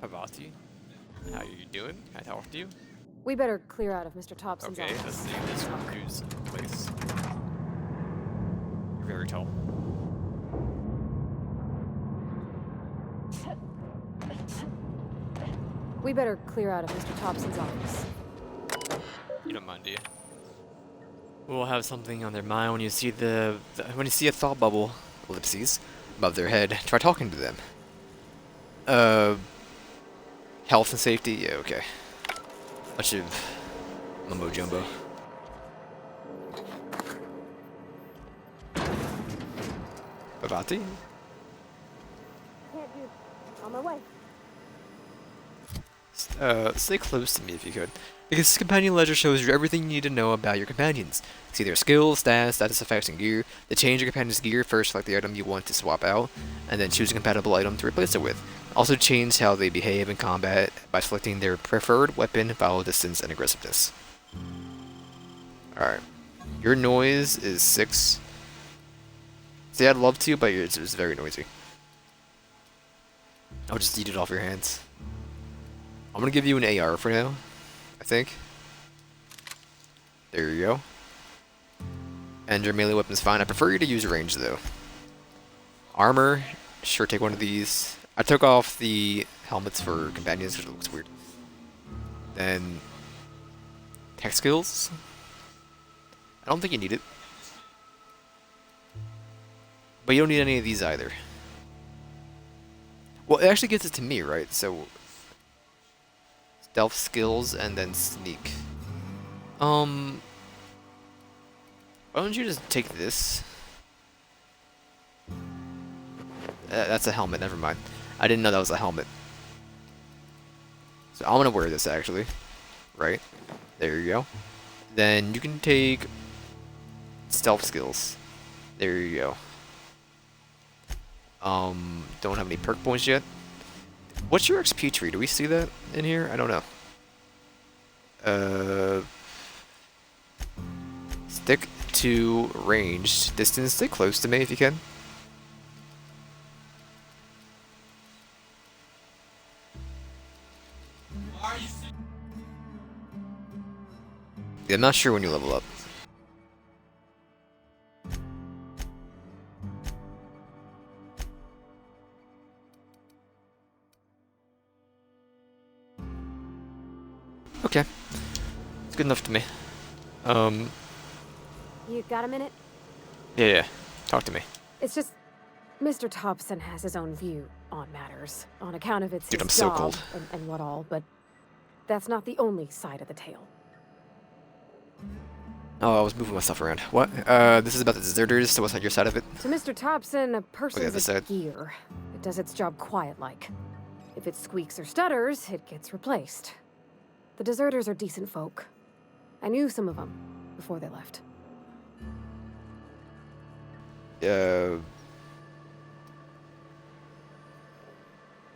Havati. How are you doing? Can I talk to you? We better clear out of Mr. Thompson's Okay, let's office. see this dude's place. You're very tall. We better clear out of Mr. Thompson's office. You don't mind, do you? We'll have something on their mind when you see when you see a thought bubble, ellipses, above their head. Try talking to them. Health and safety? Yeah, okay. Bunch of mumbo jumbo. Bhavati? Can't do. On my way. Stay close to me if you could. Because this companion ledger shows you everything you need to know about your companions. See their skills, stats, status effects, and gear. They change your companion's gear first, select the item you want to swap out, and then choose a compatible item to replace it with. Also change how they behave in combat by selecting their preferred weapon, follow distance, and aggressiveness. Alright. Your noise is 6. See, I'd love to, but it's very noisy. I'll just eat it off your hands. I'm gonna give you an AR for now, I think. There you go. And your melee weapon's fine. I prefer you to use range though. Armor, sure, take one of these. I took off the helmets for companions because it looks weird. Then tech skills. I don't think you need it. But you don't need any of these either. Well, it actually gives it to me, right? So stealth skills and then sneak. Why don't you just take this? That's a helmet, never mind. I didn't know that was a helmet. So I'm gonna wear this actually. Right? There you go. Then you can take stealth skills. There you go. Don't have any perk points yet. What's your XP tree? Do we see that in here? I don't know. Stick to ranged distance. Stay close to me if you can. Yeah, I'm not sure when you level up. Okay. It's good enough to me. You got a minute? Yeah. Talk to me. It's just Mr. Thompson has his own view on matters, on account of it's Dude, I'm his so job cold. and what all, but that's not the only side of the tale. Oh, I was moving my stuff around. What? This is about the deserters, so what's on your side of it? To Mr. Thompson, a other person's a side. gear. It does its job quiet-like. If it squeaks or stutters, it gets replaced. The deserters are decent folk. I knew some of them before they left. Did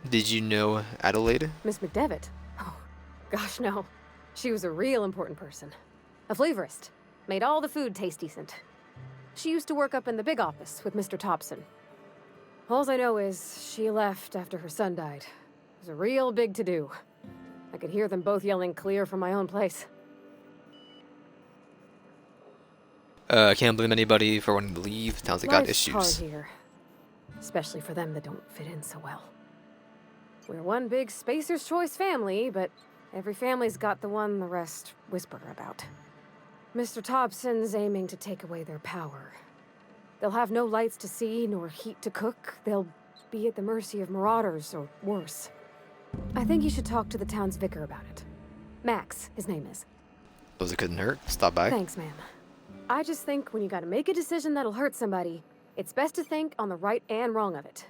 you know Adelaide? Miss McDevitt? Oh, gosh, no. She was a real important person. A flavorist. Made all the food taste decent. She used to work up in the big office with Mr. Thompson. Alls I know is she left after her son died. It was a real big to-do. I could hear them both yelling clear from my own place. I can't blame anybody for wanting to leave. Sounds like got Life's hard issues. here. Especially for them that don't fit in so well. We're one big Spacer's Choice family, but every family's got the one the rest whisper about. Mr. Thompson's aiming to take away their power. They'll have no lights to see, nor heat to cook. They'll be at the mercy of marauders, or worse. I think you should talk to the town's vicar about it. Max, his name is. Those it couldn't hurt. Stop by. Thanks, ma'am. I just think when you gotta make a decision that'll hurt somebody, it's best to think on the right and wrong of it.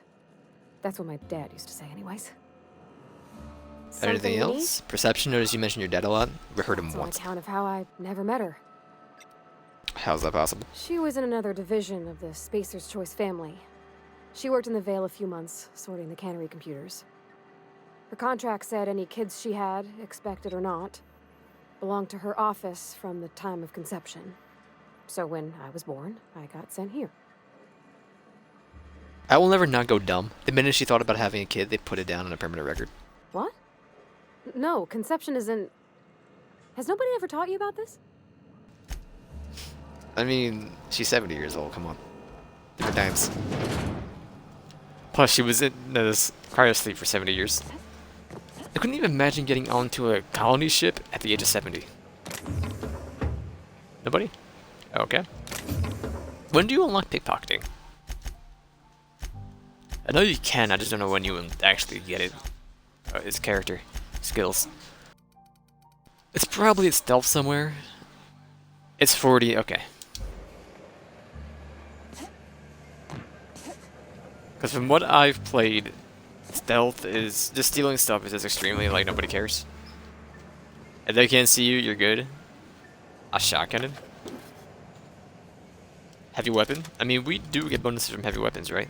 That's what my dad used to say anyways. Anything Something else? Perception? Notice you mentioned your dad a lot. We heard him That's on once. account of how I never met her. How's that possible? She was in another division of the Spacer's Choice family. She worked in the Vale a few months, sorting the cannery computers. Her contract said any kids she had, expected or not, belonged to her office from the time of conception. So when I was born, I got sent here. I will never not go dumb. The minute she thought about having a kid, they put it down on a permanent record. What? No, conception isn't... Has nobody ever taught you about this? I mean, she's 70 years old, come on. Different times. Plus, she was in this cryosleep for 70 years. I couldn't even imagine getting onto a colony ship at the age of 70. Nobody? Okay. When do you unlock pickpocketing? I know you can, I just don't know when you will actually get it. His character skills. It's probably at stealth somewhere. It's 40, okay. Because from what I've played, stealth is just stealing stuff is just extremely like nobody cares. If they can't see you, you're good. A shotgun. Heavy weapon. I mean, we do get bonuses from heavy weapons, right?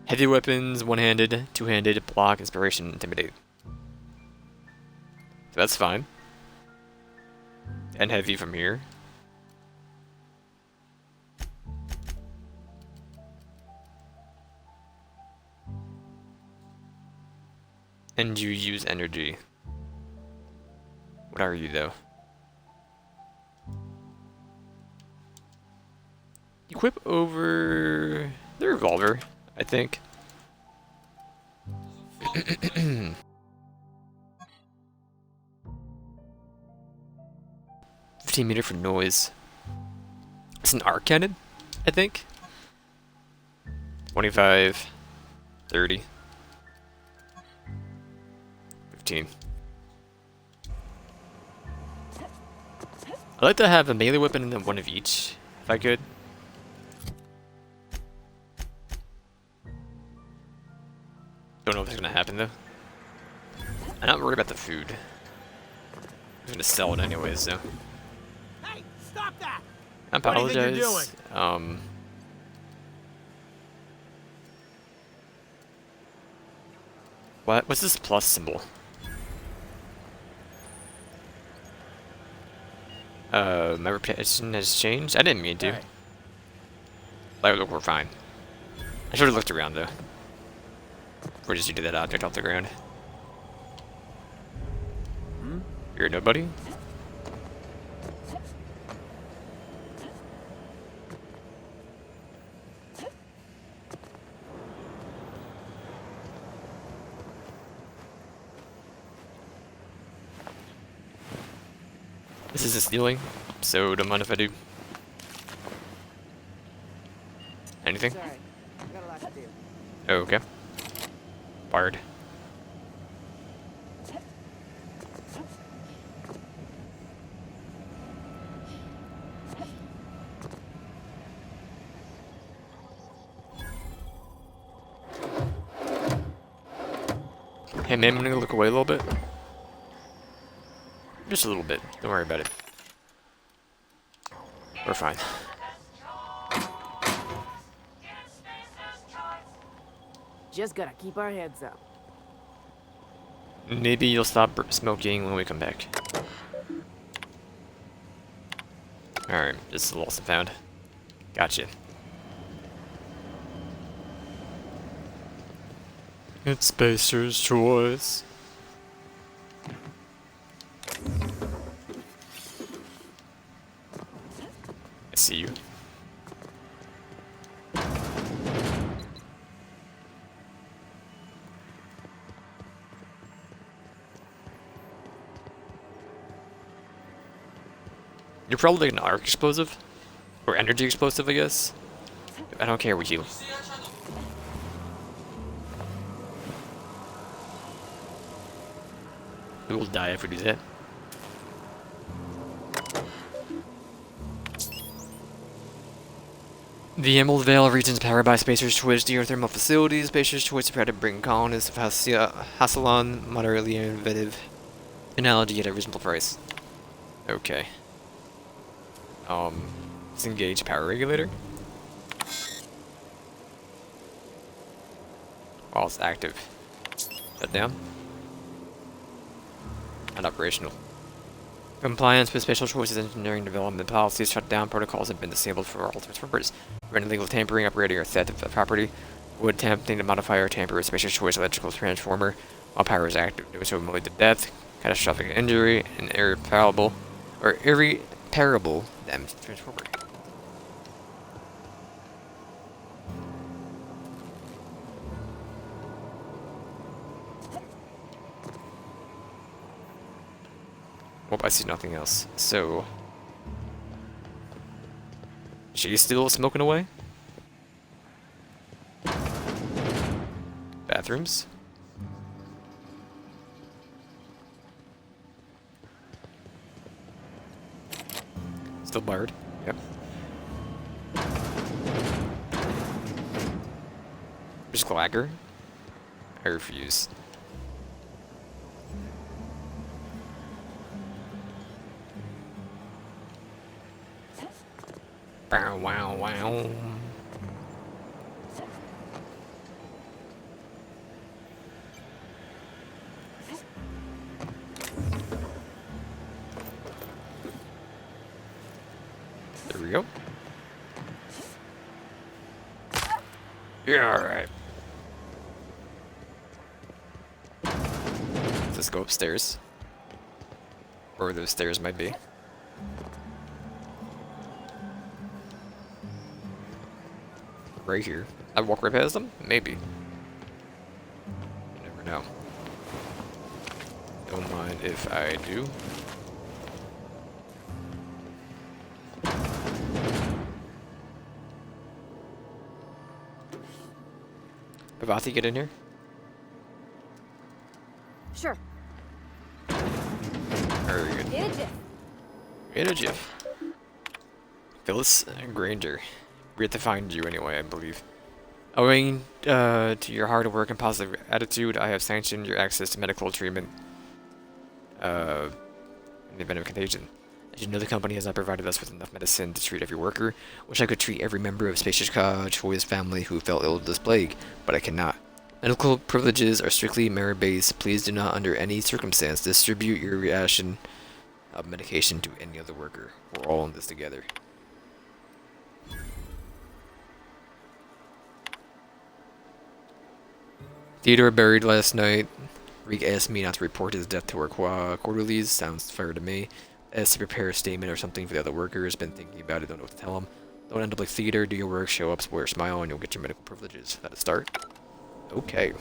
Heavy weapons, one-handed, two-handed, block, inspiration, intimidate. So that's fine. And heavy from here. And you use energy. What are you, though? Equip over the revolver, I think. 15 meter for noise. It's an arc cannon, I think. 25, 30, 15. I'd like to have a melee weapon and then one of each, if I could. Don't know if it's gonna happen though. I'm not worried about the food. I'm gonna sell it anyways, so. Hey, stop that! I What do you think apologize. you're doing? What's this plus symbol? My reputation has changed? I didn't mean to. Hey. Like, look, we're fine. I should have looked around though. Where did you do that object off the ground? Hmm? You're nobody? This isn't stealing, so don't mind if I do. Anything? Sorry, got a lot to do. Oh, okay. Bard. Hey man, I'm gonna look away a little bit. Just a little bit. Don't worry about it. We're fine. Just gotta keep our heads up. Maybe you'll stop smoking when we come back. Alright, this is lost and found. Gotcha. It's Spacer's choice. I see you. You're probably like an arc explosive? Or energy explosive, I guess? I don't care, we heal. We will die if we do that. The Emerald Vale region is powered by Spacer's Choice geothermal facilities. Spacer's Choice is proud to bring colonists of Hassalon moderately innovative analogy at a reasonable price. Okay. Let's engage power regulator. While it's active. Shut down. Not operational. Compliance with Special Choices engineering development policies, shutdown protocols have been disabled for all intents and purposes. Preventing illegal tampering, operating or theft of property, Would attempting to modify or tamper with spacious choice electrical transformer while power is active, doing so will lead to death, catastrophic injury, and irreparable damage to the transformer. Well, I see nothing else. So, she's still smoking away? Bathrooms? Still barred. Yep. Just clacker. I refuse. Bow wow wow. There we go. Yeah, alright. Let's go upstairs. Or those stairs might be. Right here. I walk right past them? Maybe. You never know. Don't mind if I do. Bhavati, get in here. Sure. Very good. In a jiff. In a jiff. Phyllis Granger. We have to find you anyway, I believe. Owing to your hard work and positive attitude, I have sanctioned your access to medical treatment in the event of contagion. As you know, the company has not provided us with enough medicine to treat every worker. Wish I could treat every member of Spacious Choi's family who fell ill with this plague, but I cannot. Medical privileges are strictly merit-based. Please do not, under any circumstance, distribute your ration of medication to any other worker. We're all in this together. Theodore buried last night. Reek asked me not to report his death to our quarterlies. Sounds fair to me. As to prepare a statement or something for the other workers. Been thinking about it, don't know what to tell them. Don't end up like Theodore. Do your work, show up, wear a smile, and you'll get your medical privileges. That'll start. Okay.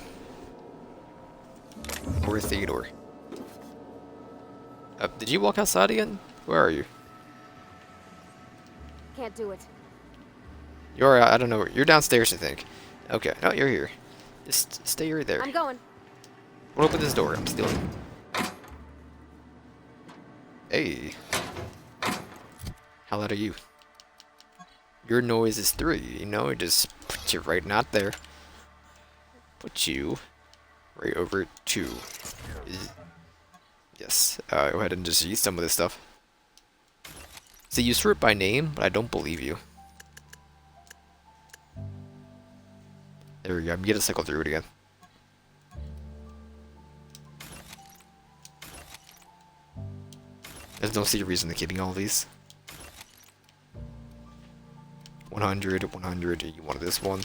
Poor Theodore. Did you walk outside again? Where are you? Can't do it. You're, I don't know. You're downstairs, I think. Okay. No, you're here. Just stay right there. I'm going. We'll open this door. I'm stealing. Hey. How loud are you? Your noise is 3, you know? It just puts you right not there. Put you right over 2. Yes. Go ahead and just use some of this stuff. See, you sort by name, but I don't believe you. There we go. I'm gonna cycle through it again. There's no secret reason to keeping all of these. 100, 100. You wanted this one.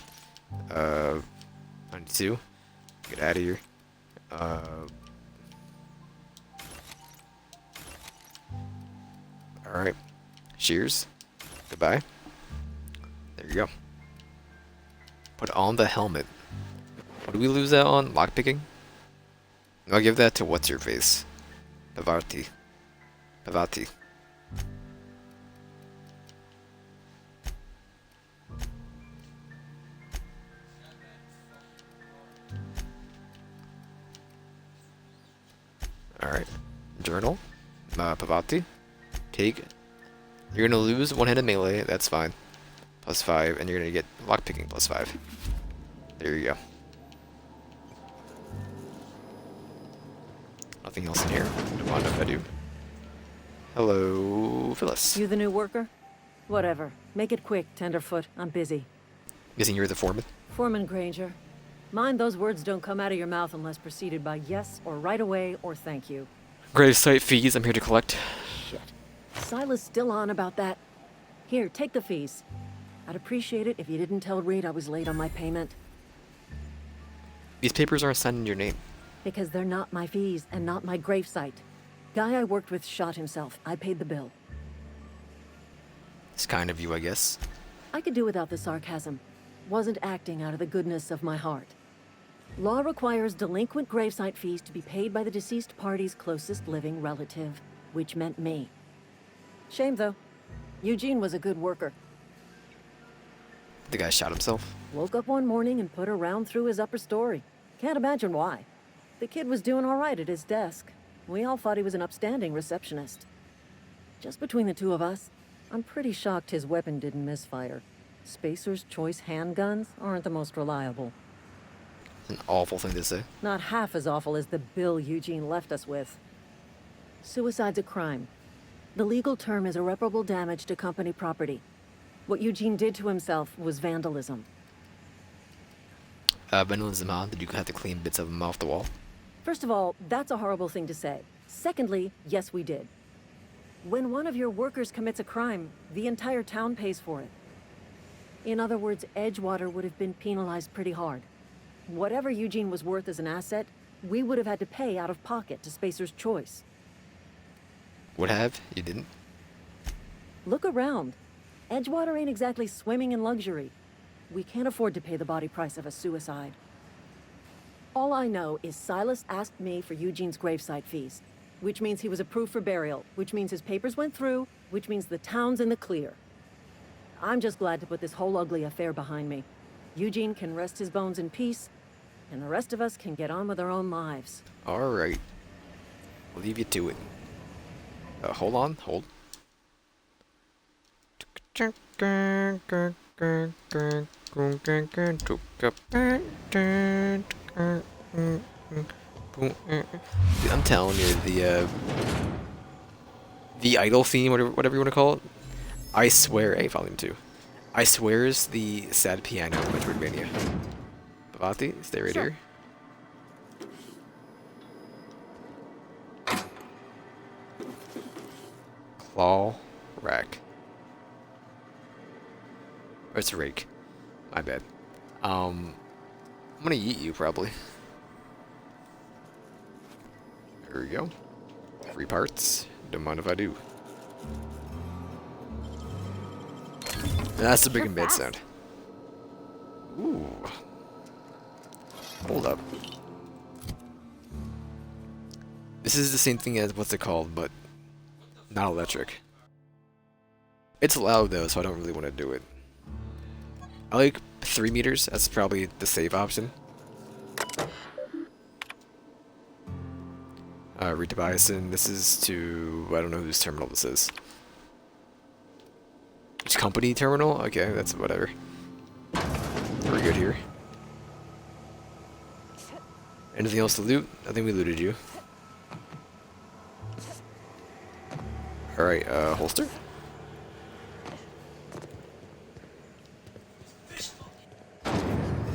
92. Get out of here. Alright. Shears. Goodbye. There you go. Put on the helmet. What do we lose that on? Lockpicking? I'll give that to what's your face. Bhavati. Bhavati. Alright. Journal. Bhavati. Take. You're gonna lose one-handed melee, that's fine. +5, and you're gonna get lockpicking +5. There you go. Nothing else in here. Don't mind if I do. Hello, Phyllis. You the new worker? Whatever. Make it quick, Tenderfoot. I'm busy. Guessing you're the foreman? Foreman Granger. Mind those words don't come out of your mouth unless preceded by yes or right away or thank you. Grave site fees I'm here to collect. Shit. Silas still on about that. Here, take the fees. I'd appreciate it if you didn't tell Reed I was late on my payment. These papers aren't signed in your name. Because they're not my fees and not my gravesite. Guy I worked with shot himself. I paid the bill. It's kind of you, I guess. I could do without the sarcasm. Wasn't acting out of the goodness of my heart. Law requires delinquent gravesite fees to be paid by the deceased party's closest living relative, which meant me. Shame, though. Eugene was a good worker. The guy shot himself. Woke up one morning and put a round through his upper story. Can't imagine why. The kid was doing all right at his desk. We all thought he was an upstanding receptionist. Just between the two of us, I'm pretty shocked his weapon didn't misfire. Spacer's Choice handguns aren't the most reliable. An awful thing to say. Not half as awful as the bill Eugene left us with. Suicide's a crime. The legal term is irreparable damage to company property. What Eugene did to himself was vandalism. Vandalism, huh? Did you have to clean bits of him off the wall? First of all, that's a horrible thing to say. Secondly, yes, we did. When one of your workers commits a crime, the entire town pays for it. In other words, Edgewater would have been penalized pretty hard. Whatever Eugene was worth as an asset, we would have had to pay out of pocket to Spacer's Choice. Would have? You didn't? Look around. Edgewater ain't exactly swimming in luxury. We can't afford to pay the body price of a suicide. All I know is Silas asked me for Eugene's gravesite fees, which means he was approved for burial, which means his papers went through, which means the town's in the clear. I'm just glad to put this whole ugly affair behind me. Eugene can rest his bones in peace, and the rest of us can get on with our own lives. Alright. I'll leave you to it. Hold on. Hold. Dude, I'm telling you, the idol theme, whatever you want to call it, I swear, Volume 2. I swear is the sad piano in Metroidvania. Bhavati, stay right here. Claw rack. Oh, it's a rake. My bad. I'm gonna eat you probably. There we go. Free parts. Don't mind if I do. That's the big and bad sound. Ooh. Hold up. This is the same thing as what's it called, but not electric. It's loud though, so I don't really want to do it. I like 3 meters. That's probably the save option. Read to Bison. This is to... I don't know whose terminal this is. Which company terminal? Okay, that's whatever. We're good here. Anything else to loot? I think we looted you. Alright, holster?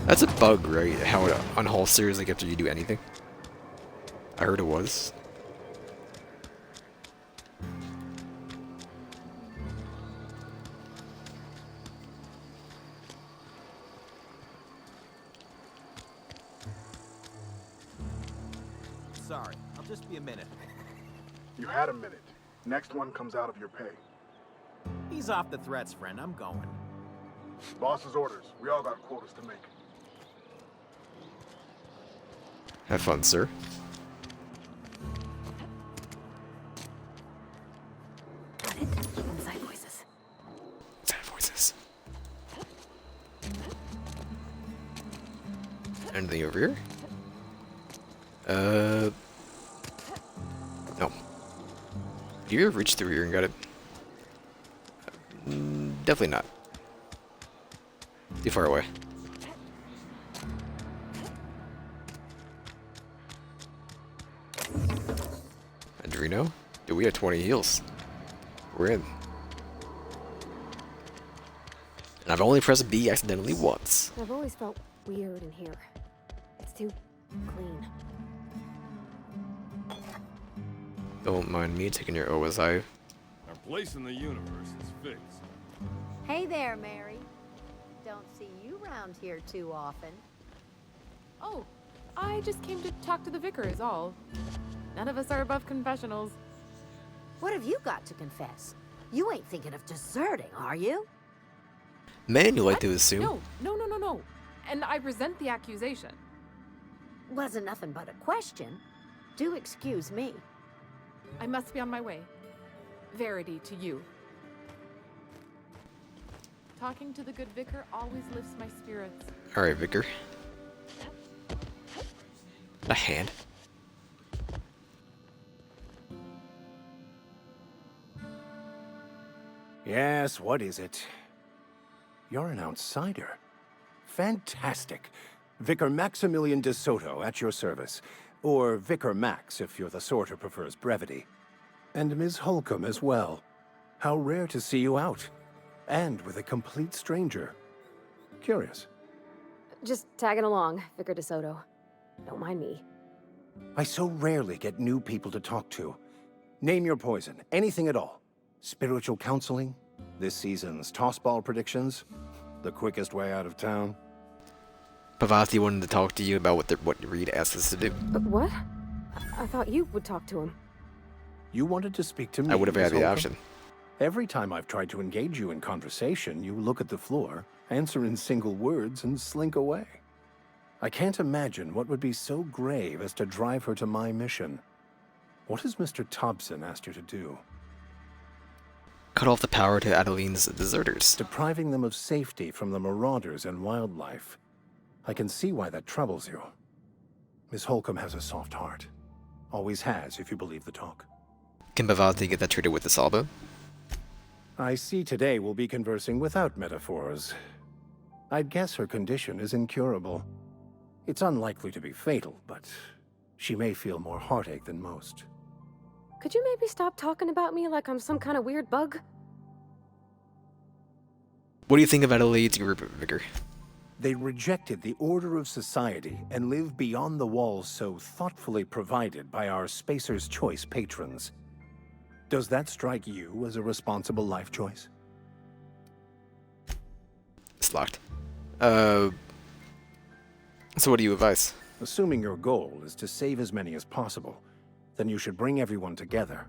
That's a bug, right? How it unholsters like after you do anything. I heard it was. Sorry, I'll just be a minute. You had a minute. Next one comes out of your pay. Ease off the threats, friend. I'm going. Boss's orders. We all got quotas to make. Have fun, sir. Inside voices. Inside voices. Anything over here? No. Do you ever reach through here and got it? Definitely not. Too far away. Adreno? Dude, we have 20 heals. We're in. And I've only pressed B accidentally once. I've always felt weird in here. It's too clean. Don't mind me taking your OSI. Our place in the universe is fixed. Hey there, Mary. Don't see you around here too often. Oh, I just came to talk to the vicar is all. None of us are above confessionals. What have you got to confess? You ain't thinking of deserting, are you? Man, you like What? to assume. No. And I resent the accusation. Wasn't nothing but a question. Do excuse me. I must be on my way. Verity to you. Talking to the good vicar always lifts my spirits. Alright, Vicar. A hand. Yes, what is it? You're an outsider. Fantastic. Vicar Maximilian de Soto at your service. Or Vicar Max if you're the sort who prefers brevity. And Ms. Holcomb as well. How rare to see you out. And with a complete stranger. Curious. Just tagging along, Vicar DeSoto. Don't mind me. I so rarely get new people to talk to. Name your poison, anything at all. Spiritual counseling? This season's tossball predictions? The quickest way out of town? Pavati wanted to talk to you about what Reed asked us to do. What? I thought you would talk to him. You wanted to speak to me, I would have Miss had the Holcomb? option. Every time I've tried to engage you in conversation, you look at the floor, answer in single words, and slink away. I can't imagine what would be so grave as to drive her to my mission. What has Mr. Thompson asked you to do? Cut off the power to Adeline's deserters. Depriving them of safety from the marauders and wildlife. I can see why that troubles you. Miss Holcomb has a soft heart. Always has, if you believe the talk. Can Pavati get that treated with the salvo? I see today we'll be conversing without metaphors. I'd guess her condition is incurable. It's unlikely to be fatal, but she may feel more heartache than most. Could you maybe stop talking about me like I'm some kind of weird bug? What do you think of Adelaide's group, Vicar? They rejected the order of society and live beyond the walls so thoughtfully provided by our Spacer's Choice patrons. Does that strike you as a responsible life choice? It's locked. So what do you advise? Assuming your goal is to save as many as possible, then you should bring everyone together.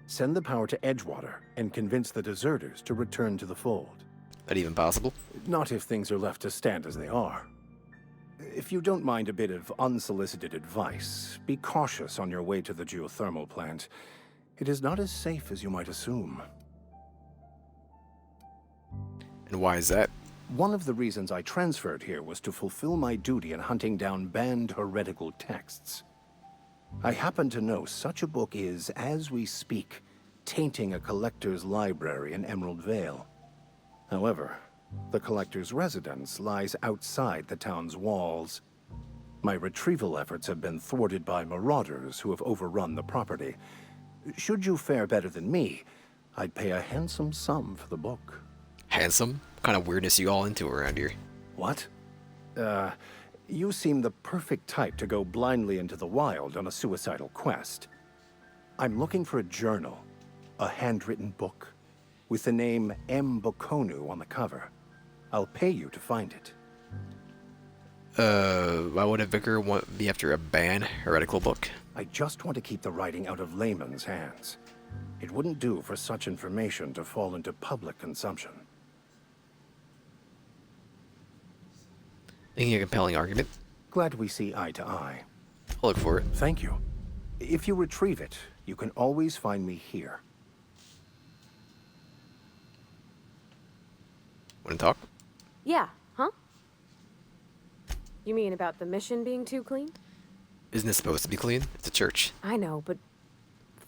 Send the power to Edgewater and convince the deserters to return to the fold. That even possible? Not if things are left to stand as they are. If you don't mind a bit of unsolicited advice, be cautious on your way to the geothermal plant. It is not as safe as you might assume. And why is that? One of the reasons I transferred here was to fulfill my duty in hunting down banned heretical texts. I happen to know such a book is, as we speak, tainting a collector's library in Emerald Vale. However, the collector's residence lies outside the town's walls. My retrieval efforts have been thwarted by marauders who have overrun the property. Should you fare better than me, I'd pay a handsome sum for the book. Handsome? What kind of weirdness you all into around here? What? You seem the perfect type to go blindly into the wild on a suicidal quest. I'm looking for a journal, a handwritten book, with the name M. Bokonu on the cover. I'll pay you to find it. Why would a vicar be after a banned heretical book? I just want to keep the writing out of layman's hands. It wouldn't do for such information to fall into public consumption. Making a compelling argument. Glad we see eye to eye. I'll look for it. Thank you. If you retrieve it, you can always find me here. Want to talk? Yeah, huh? You mean about the mission being too clean? Isn't it supposed to be clean? It's a church. I know, but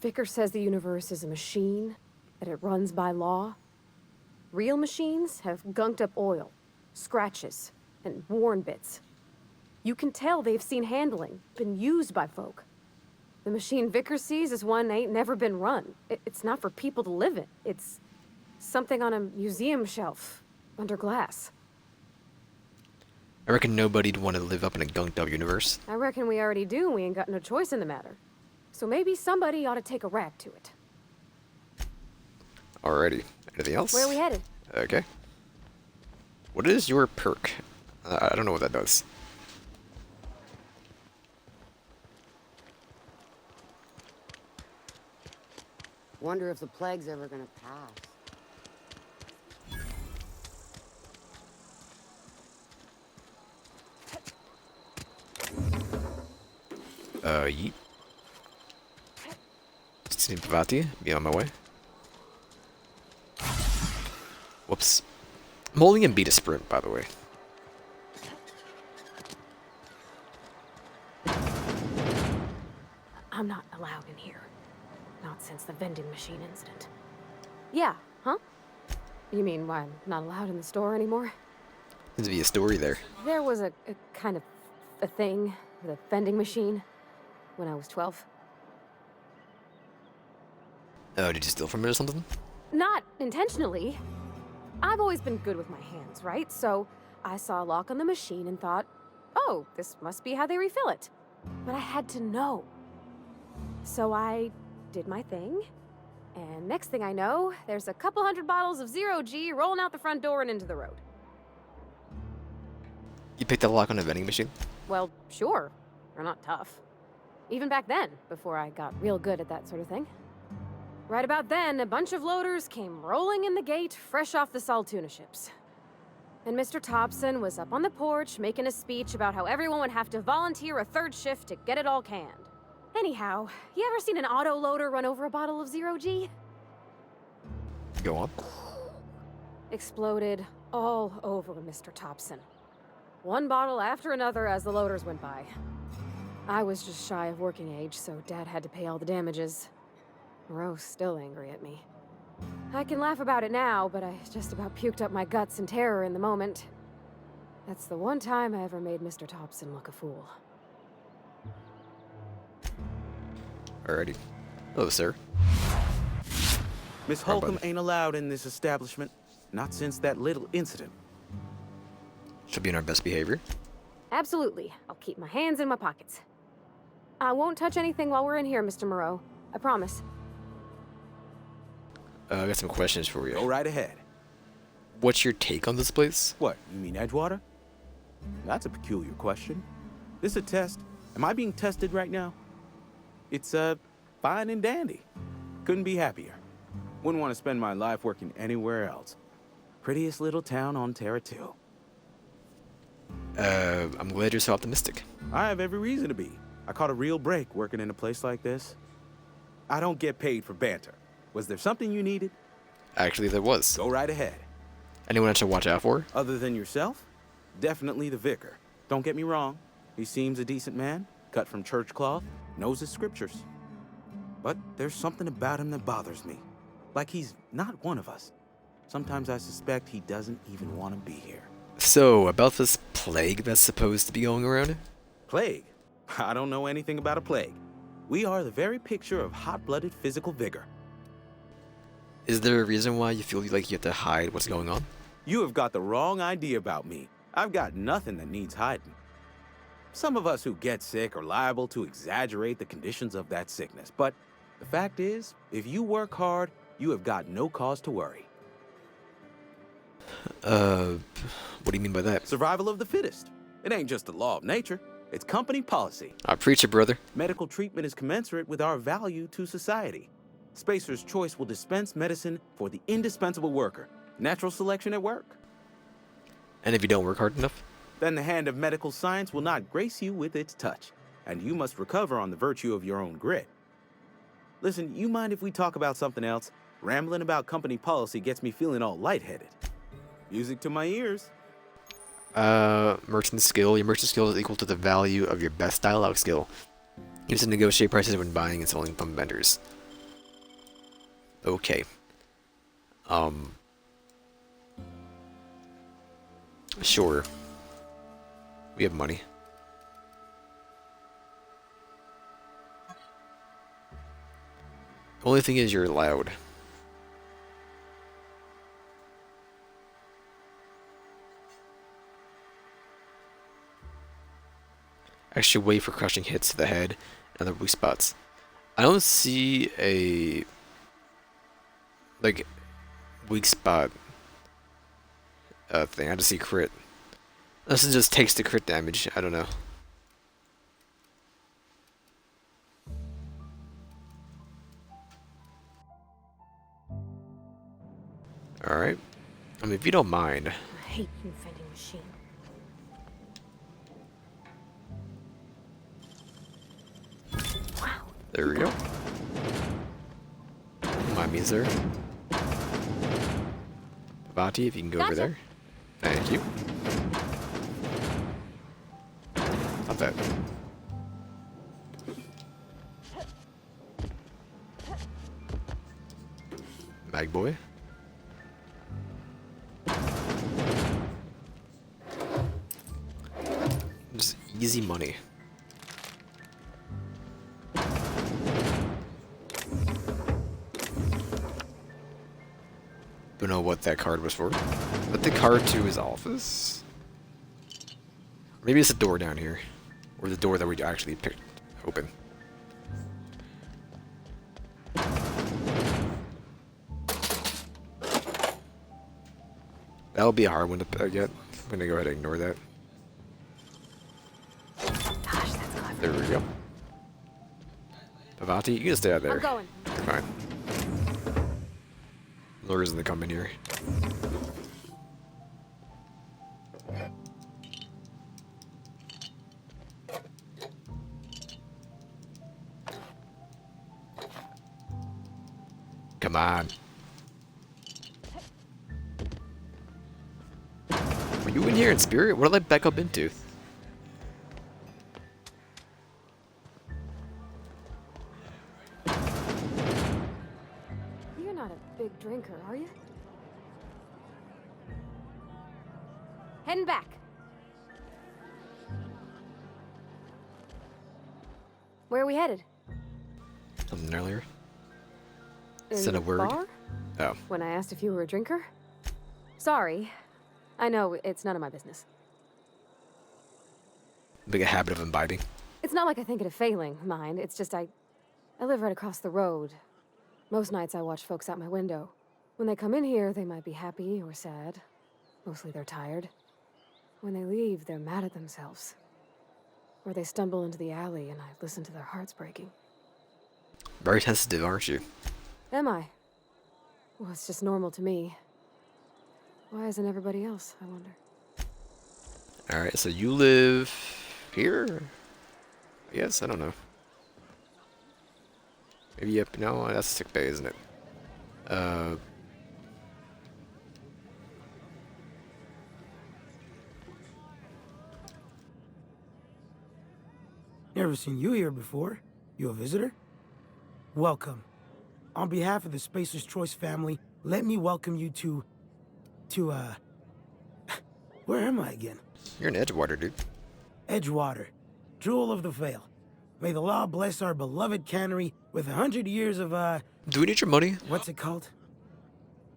Vicar says the universe is a machine, that it runs by law. Real machines have gunked up oil, scratches, and worn bits. You can tell they've seen handling, been used by folk. The machine Vicar sees is one ain't never been run. It's not for people to live in. It's something on a museum shelf, under glass. I reckon nobody'd want to live up in a gunked up universe. I reckon we already do, and we ain't got no choice in the matter. So maybe somebody ought to take a rag to it. Alrighty. Anything else? Where are we headed? Okay. What is your perk? I don't know what that does. Wonder if the plague's ever gonna pass. Yeet. Simpavati, be on my way. Whoops. I'm holding him beat a sprint, by the way. I'm not allowed in here. Not since the vending machine incident. Yeah, huh? You mean why I'm not allowed in the store anymore? There's be a story there. There was a kind of a thing with a vending machine when I was 12. Oh, did you steal from it or something? Not intentionally. I've always been good with my hands, right? So I saw a lock on the machine and thought, oh, this must be how they refill it. But I had to know. So I did my thing, and next thing I know, there's a couple hundred bottles of 0G rolling out the front door and into the road. You picked the lock on a vending machine? Well, sure. They're not tough. Even back then, before I got real good at that sort of thing. Right about then, a bunch of loaders came rolling in the gate, fresh off the Saltuna ships. And Mr. Thompson was up on the porch making a speech about how everyone would have to volunteer a third shift to get it all canned. Anyhow, you ever seen an auto loader run over a bottle of 0G? Go on. Exploded all over Mr. Thompson. One bottle after another as the loaders went by. I was just shy of working age, so Dad had to pay all the damages. Moreau's still angry at me. I can laugh about it now, but I just about puked up my guts in terror in the moment. That's the one time I ever made Mr. Thompson look a fool. Alrighty. Hello, sir. Miss Holcomb ain't allowed in this establishment. Not since that little incident. Should be in our best behavior. Absolutely. I'll keep my hands in my pockets. I won't touch anything while we're in here, Mr. Moreau. I promise. I got some questions for you. Go right ahead. What's your take on this place? What, you mean Edgewater? That's a peculiar question. This a test? Am I being tested right now? It's, fine and dandy. Couldn't be happier. Wouldn't want to spend my life working anywhere else. Prettiest little town on Terra 2. I'm glad you're so optimistic. I have every reason to be. I caught a real break working in a place like this. I don't get paid for banter. Was there something you needed? Actually, there was. Go right ahead. Anyone I should watch out for? Other than yourself? Definitely the vicar. Don't get me wrong. He seems a decent man, cut from church cloth, knows his scriptures. But there's something about him that bothers me. Like he's not one of us. Sometimes I suspect he doesn't even want to be here. So, about this plague that's supposed to be going around? Plague? I don't know anything about a plague. We are the very picture of hot-blooded physical vigor. Is there a reason why you feel like you have to hide what's going on? You have got the wrong idea about me. I've got nothing that needs hiding. Some of us who get sick are liable to exaggerate the conditions of that sickness, but the fact is, if you work hard, you have got no cause to worry. What do you mean by that? Survival of the fittest. It ain't just the law of nature, it's company policy. I preach it, brother. Medical treatment is commensurate with our value to society. Spacer's Choice will dispense medicine for the indispensable worker. Natural selection at work. And if you don't work hard enough? Then the hand of medical science will not grace you with its touch, and you must recover on the virtue of your own grit. Listen, you mind if we talk about something else? Rambling about company policy gets me feeling all lightheaded. Music to my ears. Merchant skill. Your merchant skill is equal to the value of your best dialogue skill. Use to negotiate prices when buying and selling from vendors. Okay. Sure. We have money. Only thing is you're loud. Actually wait for crushing hits to the head and other weak spots. I don't see a like weak spot thing. I just see crit. Unless it just takes the crit damage. I don't know. Alright. I mean, if you don't mind. I hate you, vending machine. Wow. There we go. Mind me, sir. Vati, if you can go over Gotcha. there. Thank you. Not bad. Mag boy. Just easy money. Don't know what that card was for. But the card to his office? Maybe it's a door down here. Or the door that we actually picked open. That'll be a hard one to get. I'm gonna go ahead and ignore that. Gosh, that's clever. There we go. Pavati, you can stay out there. I'm going. Fine. No reason to come in here. Come on. Were you in here in spirit? What did I back up into? You're not a big drinker, are you? Heading back. Where are we headed? Something earlier. In Said a the word. bar? Oh. When I asked if you were a drinker? Sorry. I know, it's none of my business. Big a habit of imbibing. It's not like I think it a failing, mind. It's just I live right across the road. Most nights I watch folks out my window. When they come in here, they might be happy or sad. Mostly they're tired. When they leave, they're mad at themselves. Or they stumble into the alley and I listen to their hearts breaking. Very sensitive, aren't you? Am I? Well, it's just normal to me. Why isn't everybody else, I wonder? Alright, so you live here? Yes, I don't know. Maybe yep, no, that's sick bay, isn't it? Never seen you here before. You a visitor? Welcome. On behalf of the Spacer's Choice family, let me welcome you to, where am I again? You're in Edgewater, dude. Edgewater, jewel of the Vale. May the law bless our beloved cannery with 100 years of, Do we need your money? what's it called?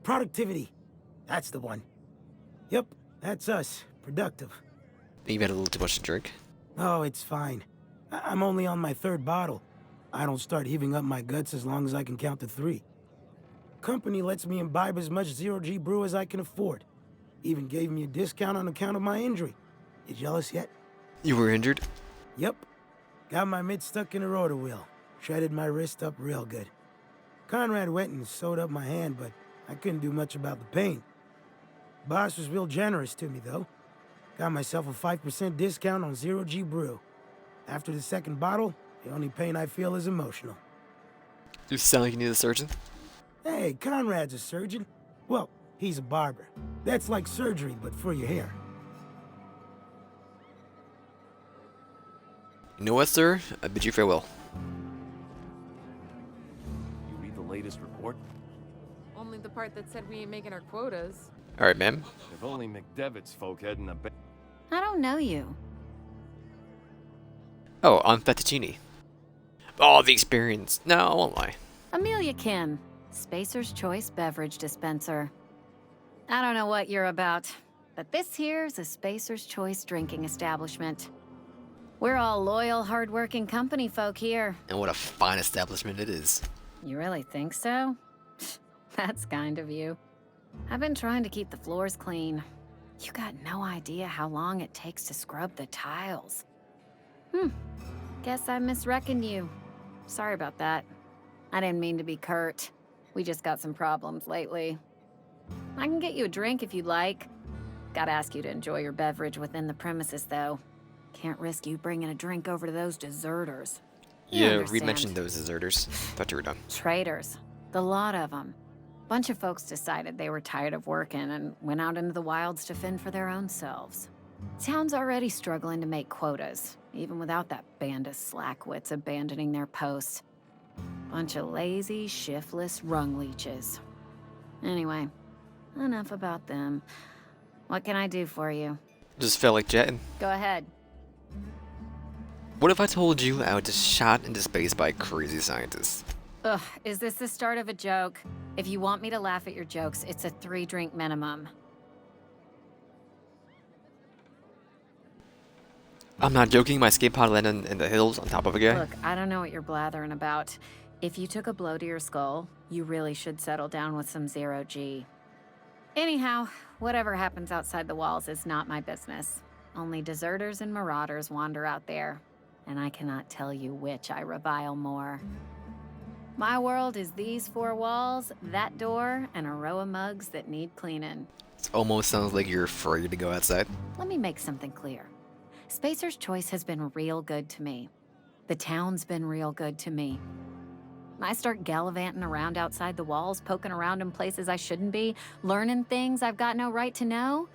Productivity. That's the one. Yep, that's us. Productive. You've had a little too much to drink. Oh, it's fine. I'm only on my third bottle. I don't start heaving up my guts as long as I can count to 3. Company lets me imbibe as much zero-G brew as I can afford. Even gave me a discount on account of my injury. You jealous yet? You were injured? Yep. Got my mid stuck in a rotor wheel. Shredded my wrist up real good. Conrad went and sewed up my hand, but I couldn't do much about the pain. Boss was real generous to me, though. Got myself a 5% discount on zero-G brew. After the second bottle, the only pain I feel is emotional. You sound like you need a surgeon. Hey, Conrad's a surgeon. Well, he's a barber. That's like surgery, but for your hair. You know what, sir? I bid you farewell. You read the latest report? Only the part that said we ain't making our quotas. Alright, ma'am. If only McDevitt's folk hadn't ab- I don't know you. Oh, I'm Fettuccine. Oh, the experience. No, I won't lie. Amelia Kim, Spacer's Choice Beverage Dispenser. I don't know what you're about, but this here's a Spacer's Choice drinking establishment. We're all loyal, hard-working company folk here. And what a fine establishment it is. You really think so? That's kind of you. I've been trying to keep the floors clean. You got no idea how long it takes to scrub the tiles. Guess I misreckoned you. Sorry about that. I didn't mean to be curt. We just got some problems lately. I can get you a drink if you'd like. Gotta ask you to enjoy your beverage within the premises, though. Can't risk you bringing a drink over to those deserters. You Yeah, understand. Reed mentioned those deserters. Thought you were done. Traitors. The lot of them. Bunch of folks decided they were tired of working and went out into the wilds to fend for their own selves. Town's already struggling to make quotas, even without that band of slackwits abandoning their posts. Bunch of lazy, shiftless rung leeches. Anyway, enough about them. What can I do for you? Just felt like jetting. Go ahead. What if I told you I was just shot into space by crazy scientists? Ugh, is this the start of a joke? If you want me to laugh at your jokes, it's a 3-drink minimum. I'm not joking, my skate pod landed in the hills on top of a guy. Look, I don't know what you're blathering about. If you took a blow to your skull, you really should settle down with some zero-G. Anyhow, whatever happens outside the walls is not my business. Only deserters and marauders wander out there, and I cannot tell you which I revile more. My world is these 4 walls, that door, and a row of mugs that need cleaning. It almost sounds like you're afraid to go outside. Let me make something clear. Spacer's Choice has been real good to me. The town's been real good to me. I start gallivanting around outside the walls, poking around in places I shouldn't be, learning things I've got no right to know.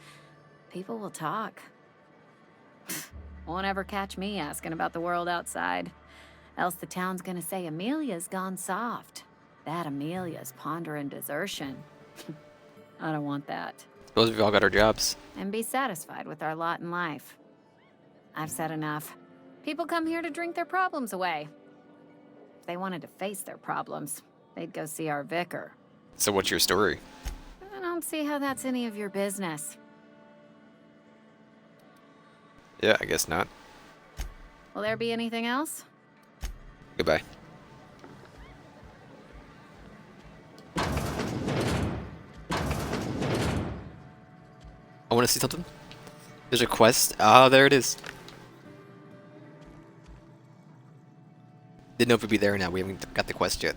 People will talk. Won't ever catch me asking about the world outside. Else the town's gonna say Amelia's gone soft. That Amelia's pondering desertion. I don't want that. Suppose we've all got our jobs. And be satisfied with our lot in life. I've said enough. People come here to drink their problems away. If they wanted to face their problems, they'd go see our vicar. So what's your story? I don't see how that's any of your business. Yeah, I guess not. Will there be anything else? Goodbye. I want to see something. There's a quest. Ah, there it is. Didn't know if it'd be there now. We haven't got the quest yet.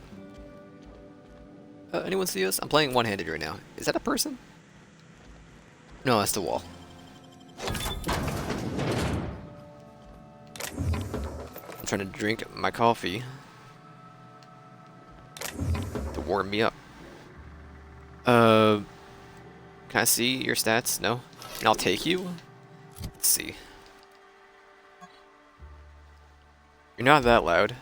Anyone see us? I'm playing one-handed right now. Is that a person? No, that's the wall. I'm trying to drink my coffee to warm me up. Can I see your stats? No? And I'll take you? Let's see. You're not that loud.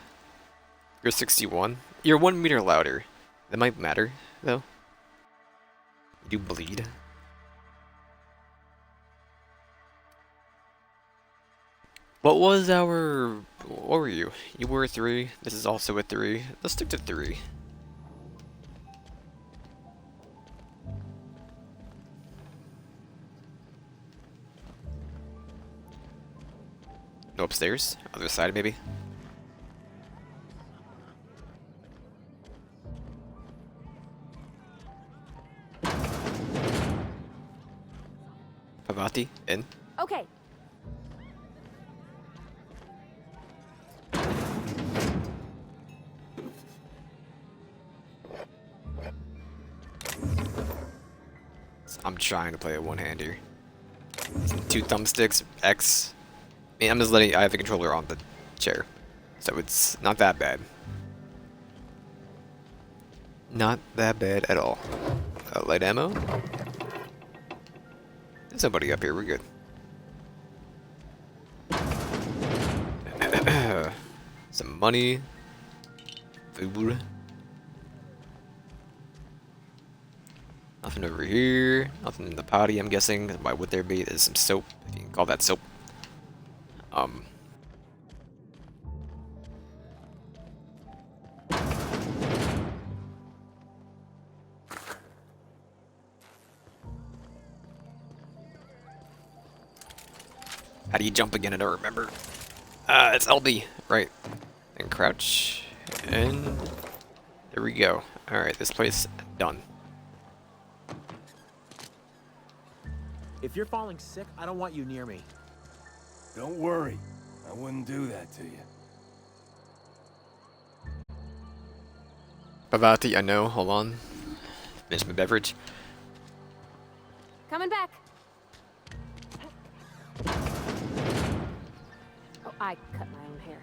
You're 61. You're 1 meter louder. That might matter, though. You bleed. What was our... What were you? You were a 3. This is also a 3. Let's stick to 3. No upstairs? Other side, maybe? Pavati, in? Okay. I'm trying to play a one-hander. 2 thumbsticks, X. I mean, I'm just letting... I have the controller on the chair. So it's not that bad. Not that bad at all. Light ammo? There's somebody up here, we're good. Some money. Food. Nothing over here. Nothing in the potty, I'm guessing. Why would there be? There's some soap. If you can call that soap. How do you jump again? I don't remember. It's LB. Right. And crouch. And there we go. Alright, this place done. If you're falling sick, I don't want you near me. Don't worry. I wouldn't do that to you. Pavati, I know. Hold on. Finish my beverage. Coming back. Oh, I cut my own hair.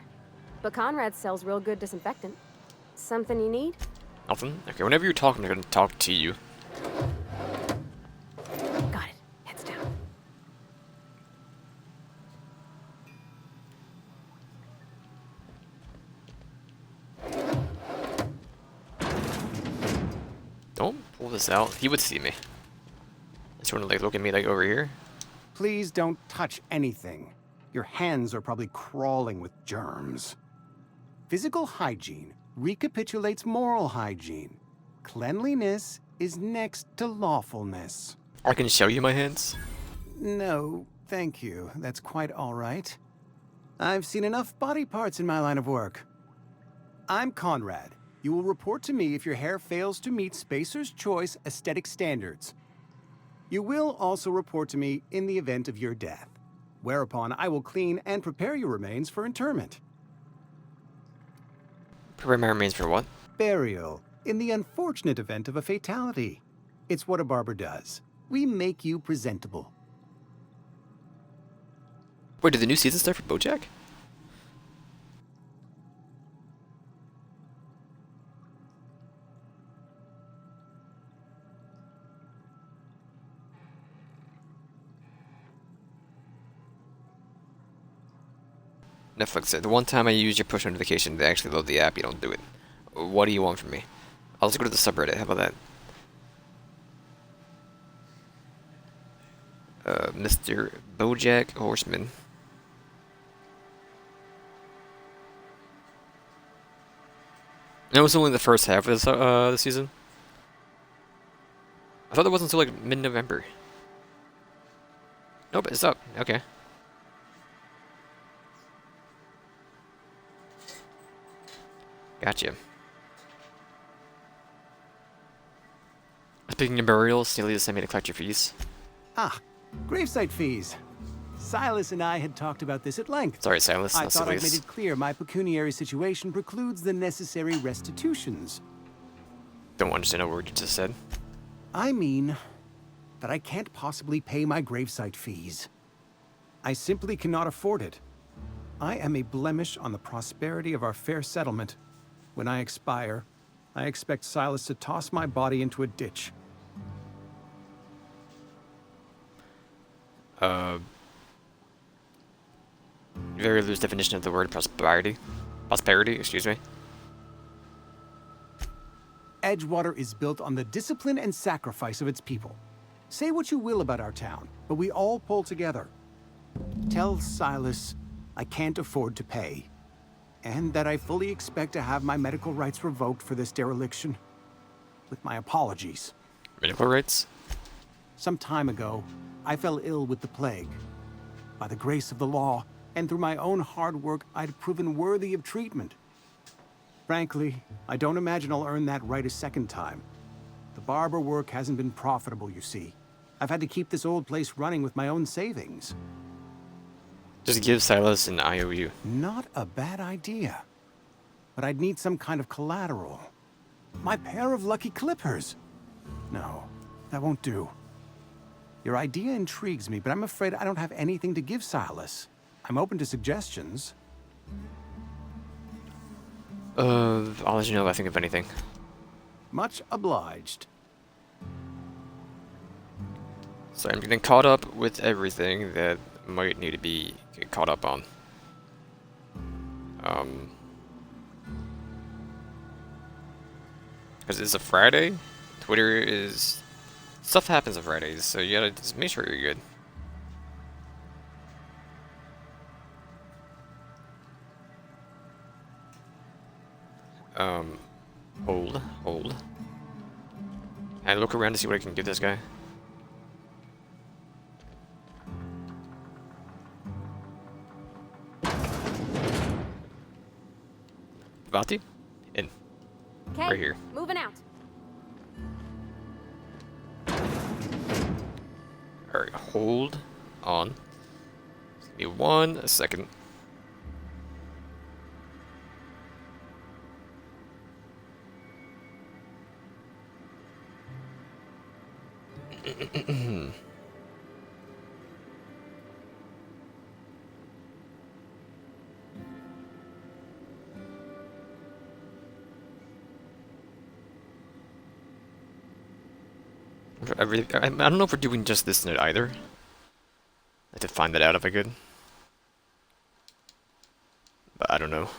But Conrad sells real good disinfectant. Something you need? Nothing? Okay, whenever you talk, I'm gonna talk to you. Got it. Heads down. Don't pull this out. He would see me. Just wanna like look at me like over here. Please don't touch anything. Your hands are probably crawling with germs. Physical hygiene recapitulates moral hygiene. Cleanliness is next to lawfulness. I can show you my hands. No, thank you. That's quite all right. I've seen enough body parts in my line of work. I'm Conrad. You will report to me if your hair fails to meet Spacer's Choice aesthetic standards. You will also report to me in the event of your death, whereupon I will clean and prepare your remains for interment. Prepare my remains for what? Burial, in the unfortunate event of a fatality. It's what a barber does. We make you presentable. Wait, did the new season start for BoJack? Netflix said, the one time I use your push notification to actually load the app, you don't do it. What do you want from me? I'll just go to the subreddit, how about that? Mr. BoJack Horseman. And it was only the first half of this season. I thought it wasn't until like mid-November. Nope, it's up. Okay. Gotcha. Speaking of burials, Celia sent me to collect your fees. Ah, gravesite fees. Silas and I had talked about this at length. Sorry, Silas. I not thought I'd Silas. made it clear my pecuniary situation precludes the necessary restitutions. Don't understand a word you just said. I mean that I can't possibly pay my gravesite fees. I simply cannot afford it. I am a blemish on the prosperity of our fair settlement. When I expire, I expect Silas to toss my body into a ditch. Very loose definition of the word prosperity. Prosperity, excuse me. Edgewater is built on the discipline and sacrifice of its people. Say what you will about our town, but we all pull together. Tell Silas I can't afford to pay, and that I fully expect to have my medical rights revoked for this dereliction. With my apologies. Medical rights? Some time ago, I fell ill with the plague. By the grace of the law, and through my own hard work, I'd proven worthy of treatment. Frankly, I don't imagine I'll earn that right a second time. The barber work hasn't been profitable, you see. I've had to keep this old place running with my own savings. Just give Silas an IOU. Not a bad idea. But I'd need some kind of collateral. My pair of lucky clippers. No, that won't do. Your idea intrigues me, but I'm afraid I don't have anything to give Silas. I'm open to suggestions. I'll let you know if I think of anything. Much obliged. So I'm getting caught up with everything that might need to be caught up on. Because it's a Friday. Twitter is... Stuff happens on Fridays, so you gotta just make sure you're good. Hold. And look around to see what I can give this guy. Vati? In. Okay, Right here. moving out. Alright, hold on. Give me 1 second. I don't know if we're doing just this night either. I have to find that out if I could. But I don't know.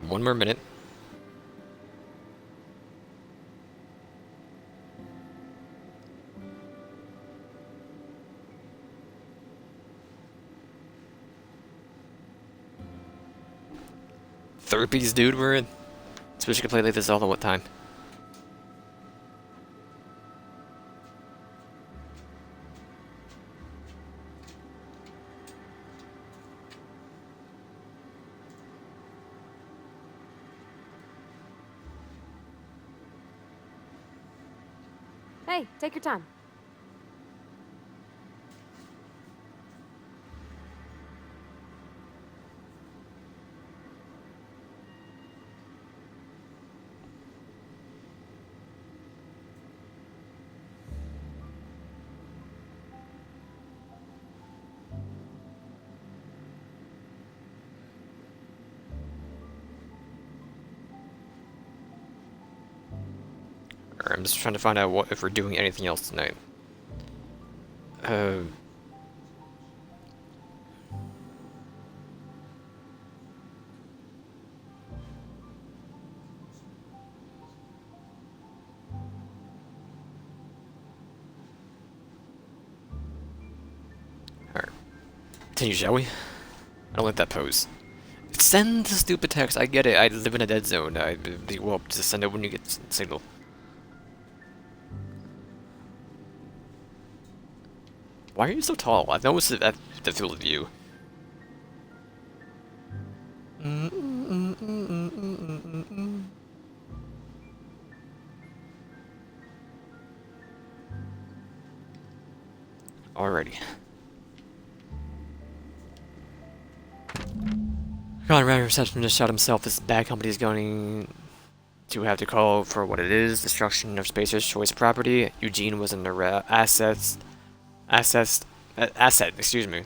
One more minute. Third piece, dude, we're in. Wish I could play like this all the time. Hey, take your time. Alright, I'm just trying to find out if we're doing anything else tonight. Alright. Continue, shall we? I don't like that pose. Send the stupid text. I get it. I live in a dead zone. Well, just send it when you get signal. Why are you so tall? I've noticed it at the field of view. Alrighty. Conrad, receptionist, shot himself. This bad company is going to have to call for what it is: destruction of Spacer's Choice property. Eugene was an asset, excuse me.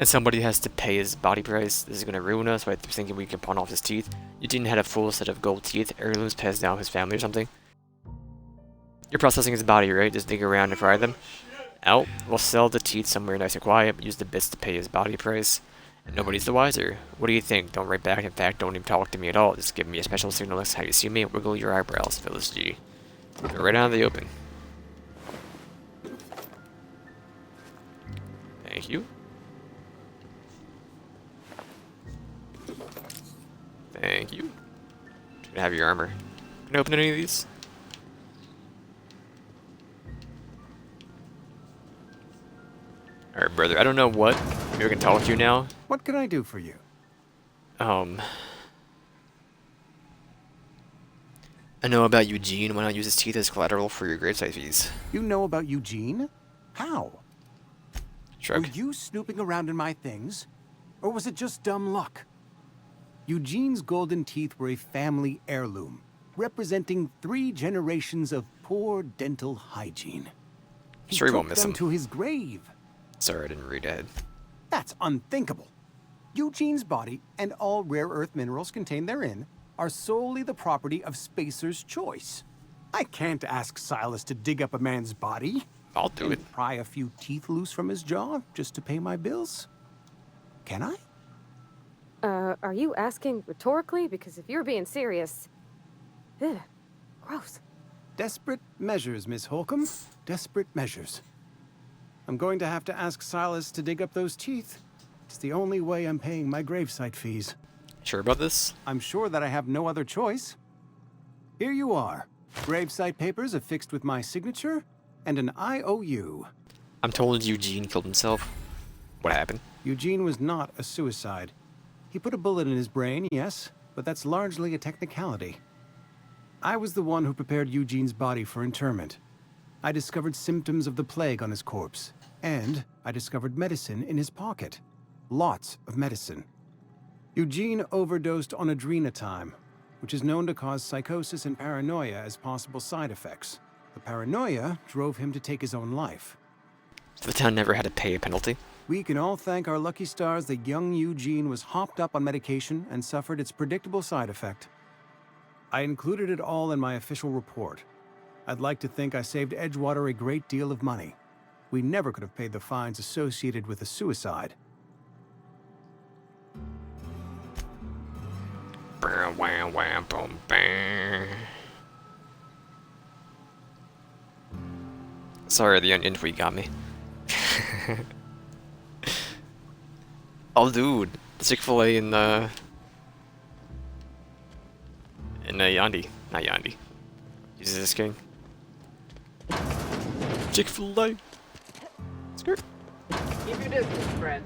And somebody has to pay his body price. This is going to ruin us. By thinking we can pawn off his teeth. Eugene had a full set of gold teeth. Heirlooms passed down his family or something. You're processing his body, right? Just dig around and fry them. Out. We'll sell the teeth somewhere nice and quiet. Use the bits to pay his body price. And nobody's the wiser. What do you think? Don't write back. In fact, don't even talk to me at all. Just give me a special signal next time you see me. Wiggle your eyebrows, Phyllis G. Go right out of the open. Thank you. Thank you. Should have your armor. Can I open any of these? Alright, brother. I don't know what we can talk to you now. What can I do for you? I know about Eugene. Why not use his teeth as collateral for your gravesite fees? You know about Eugene? How? Shrug. Were you snooping around in my things? Or was it just dumb luck? Eugene's golden teeth were a family heirloom, representing 3 generations of poor dental hygiene. He Sure, you took won't miss them them. to his grave. Sorry, I didn't read ahead. That's unthinkable. Eugene's body and all rare earth minerals contained therein are solely the property of Spacer's Choice. I can't ask Silas to dig up a man's body. I'll do it. And pry a few teeth loose from his jaw just to pay my bills. Can I? Are you asking rhetorically? Because if you're being serious... Ugh, gross. Desperate measures, Miss Holcomb. Desperate measures. I'm going to have to ask Silas to dig up those teeth. It's the only way I'm paying my gravesite fees. Sure about this? I'm sure that I have no other choice. Here you are. Gravesite papers affixed with my signature and an IOU. I'm told Eugene killed himself. What happened? Eugene was not a suicide. He put a bullet in his brain, yes, but that's largely a technicality. I was the one who prepared Eugene's body for interment. I discovered symptoms of the plague on his corpse, and I discovered medicine in his pocket. Lots of medicine. Eugene overdosed on adrenatime, which is known to cause psychosis and paranoia as possible side effects. The paranoia drove him to take his own life. The town never had to pay a penalty. We can all thank our lucky stars that young Eugene was hopped up on medication and suffered its predictable side effect. I included it all in my official report. I'd like to think I saved Edgewater a great deal of money. We never could have paid the fines associated with a suicide. Sorry, the onion tweet got me. Oh, dude, the Chick-fil-A in Yandi, not Yandi. Jesus is king. Chick-fil-A. Skirt. Keep your distance, friend.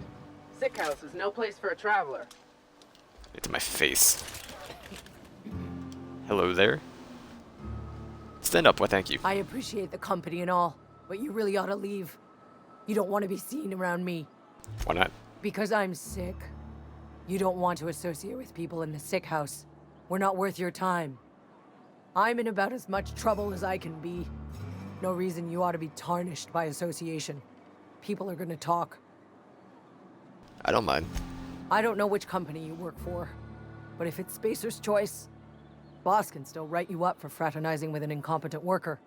Sick house is no place for a traveler. Into my face. Hello there. Stand up, why thank you. I appreciate the company and all, but you really ought to leave. You don't want to be seen around me. Why not? Because I'm sick. You don't want to associate with people in the sick house. We're not worth your time. I'm in about as much trouble as I can be. No reason you ought to be tarnished by association. People are gonna talk. I don't mind. I don't know which company you work for, but if it's Spacer's Choice, boss can still write you up for fraternizing with an incompetent worker.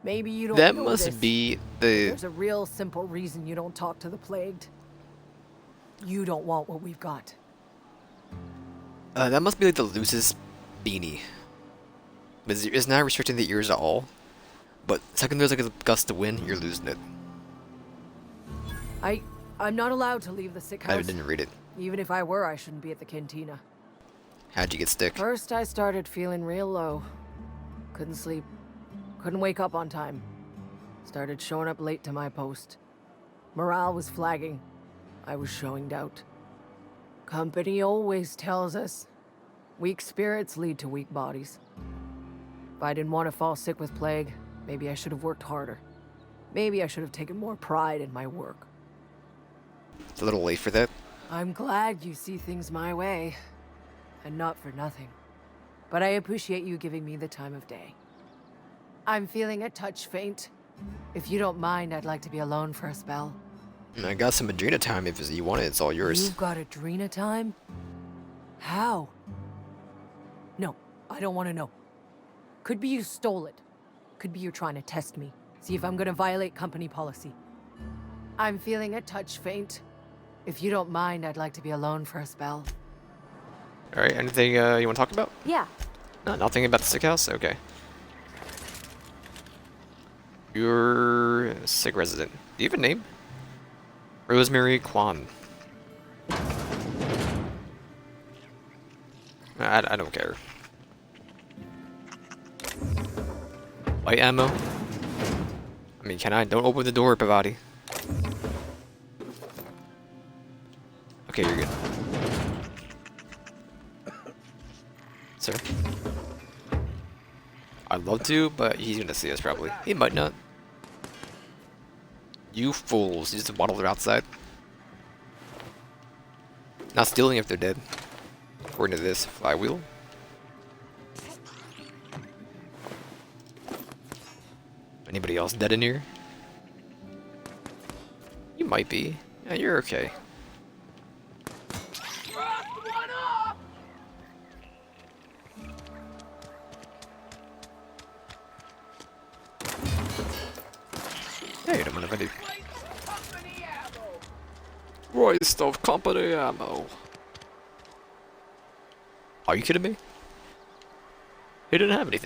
Maybe you don't That know must this. be the... There's a real simple reason you don't talk to the plagued. You don't want what we've got. that must be like the loosest beanie. It's not restricting the ears at all. But second there's like a gust of wind, you're losing it. I'm not allowed to leave the sick house. I didn't read it. Even if I were, I shouldn't be at the cantina. How'd you get sick? First, I started feeling real low. Couldn't sleep. Couldn't wake up on time. Started showing up late to my post. Morale was flagging. I was showing doubt. Company always tells us, weak spirits lead to weak bodies. If I didn't want to fall sick with plague, maybe I should have worked harder. Maybe I should have taken more pride in my work. It's a little late for that. I'm glad you see things my way. And not for nothing. But I appreciate you giving me the time of day. I'm feeling a touch faint. If you don't mind, I'd like to be alone for a spell. I got some Adrena time if you want it, it's all yours. You've got Adrena time? How? No, I don't want to know. Could be you stole it. Could be you're trying to test me. See if I'm gonna violate company policy. I'm feeling a touch faint. If you don't mind, I'd like to be alone for a spell. Alright, anything you want to talk about? Yeah. No, nothing about the sick house? Okay. You're a sick resident. Do you have a name? Rosemary Kwan. I don't care. Light ammo? I mean, can I? Don't open the door, Pavati. Okay, you're good. Sir? I'd love to, but he's gonna see us probably. He might not. You fools, you just waddled outside. Not stealing if they're dead. According to this flywheel. Anybody else dead in here? You might be. Yeah, you're okay. Hey, don't mind if I do. Waste of company ammo. Are you kidding me? He didn't have anything.